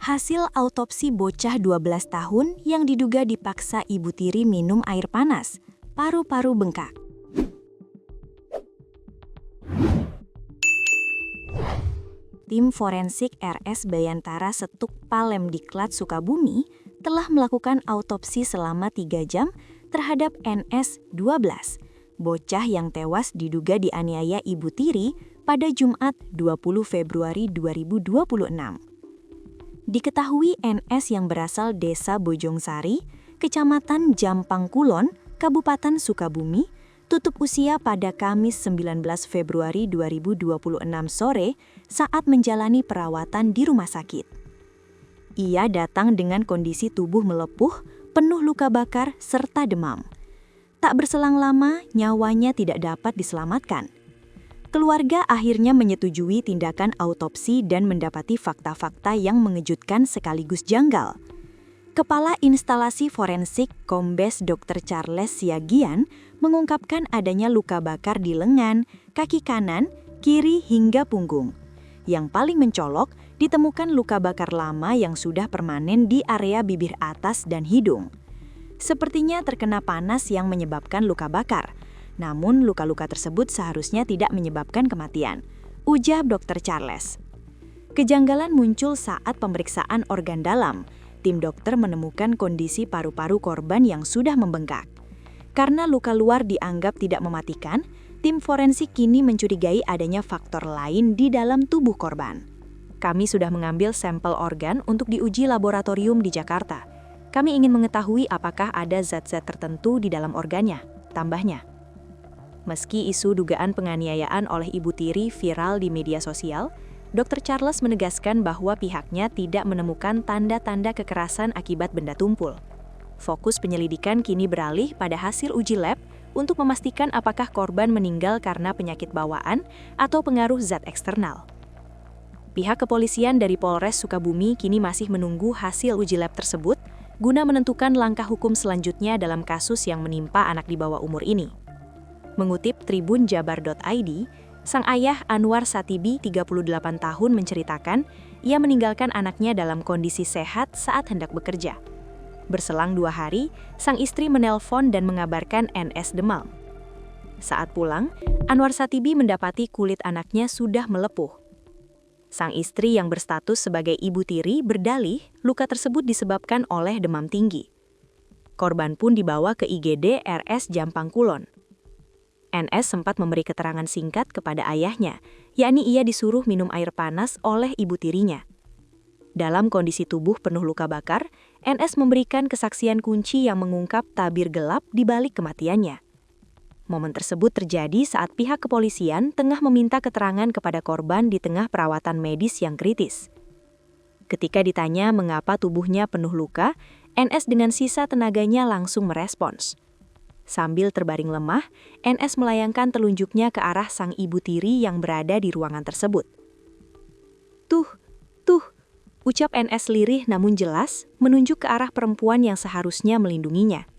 Hasil autopsi bocah 12 tahun yang diduga dipaksa ibu tiri minum air panas, paru-paru bengkak. Tim forensik RS Bayantara Setuk Palemdiklat Sukabumi telah melakukan autopsi selama 3 jam terhadap NS 12, bocah yang tewas diduga dianiaya ibu tiri pada Jumat 20 Februari 2026. Diketahui NS yang berasal Desa Bojongsari, Kecamatan Jampang Kulon, Kabupaten Sukabumi, tutup usia pada Kamis 19 Februari 2026 sore saat menjalani perawatan di rumah sakit. Ia datang dengan kondisi tubuh melepuh, penuh luka bakar, serta demam. Tak berselang lama, nyawanya tidak dapat diselamatkan. Keluarga akhirnya menyetujui tindakan autopsi dan mendapati fakta-fakta yang mengejutkan sekaligus janggal. Kepala Instalasi Forensik Kombes Dr. Charles Siagian mengungkapkan adanya luka bakar di lengan, kaki kanan, kiri hingga punggung. Yang paling mencolok, ditemukan luka bakar lama yang sudah permanen di area bibir atas dan hidung. Sepertinya terkena panas yang menyebabkan luka bakar. Namun luka-luka tersebut seharusnya tidak menyebabkan kematian, ujar Dr. Charles. Kejanggalan muncul saat pemeriksaan organ dalam. Tim dokter menemukan kondisi paru-paru korban yang sudah membengkak. Karena luka luar dianggap tidak mematikan, tim forensik kini mencurigai adanya faktor lain di dalam tubuh korban. Kami sudah mengambil sampel organ untuk diuji laboratorium di Jakarta. Kami ingin mengetahui apakah ada zat-zat tertentu di dalam organnya, tambahnya. Meski isu dugaan penganiayaan oleh ibu tiri viral di media sosial, Dr. Charles menegaskan bahwa pihaknya tidak menemukan tanda-tanda kekerasan akibat benda tumpul. Fokus penyelidikan kini beralih pada hasil uji lab untuk memastikan apakah korban meninggal karena penyakit bawaan atau pengaruh zat eksternal. Pihak kepolisian dari Polres Sukabumi kini masih menunggu hasil uji lab tersebut guna menentukan langkah hukum selanjutnya dalam kasus yang menimpa anak di bawah umur ini. Mengutip tribunjabar.id, sang ayah Anwar Satibi, 38 tahun menceritakan ia meninggalkan anaknya dalam kondisi sehat saat hendak bekerja. Berselang 2 hari, sang istri menelpon dan mengabarkan NS demam. Saat pulang, Anwar Satibi mendapati kulit anaknya sudah melepuh. Sang istri yang berstatus sebagai ibu tiri berdalih luka tersebut disebabkan oleh demam tinggi. Korban pun dibawa ke IGD RS Jampang Kulon. NS sempat memberi keterangan singkat kepada ayahnya, yakni ia disuruh minum air panas oleh ibu tirinya. Dalam kondisi tubuh penuh luka bakar, NS memberikan kesaksian kunci yang mengungkap tabir gelap di balik kematiannya. Momen tersebut terjadi saat pihak kepolisian tengah meminta keterangan kepada korban di tengah perawatan medis yang kritis. Ketika ditanya mengapa tubuhnya penuh luka, NS dengan sisa tenaganya langsung merespons. Sambil terbaring lemah, NS melayangkan telunjuknya ke arah sang ibu tiri yang berada di ruangan tersebut. Tuh, ucap NS lirih namun jelas menunjuk ke arah perempuan yang seharusnya melindunginya.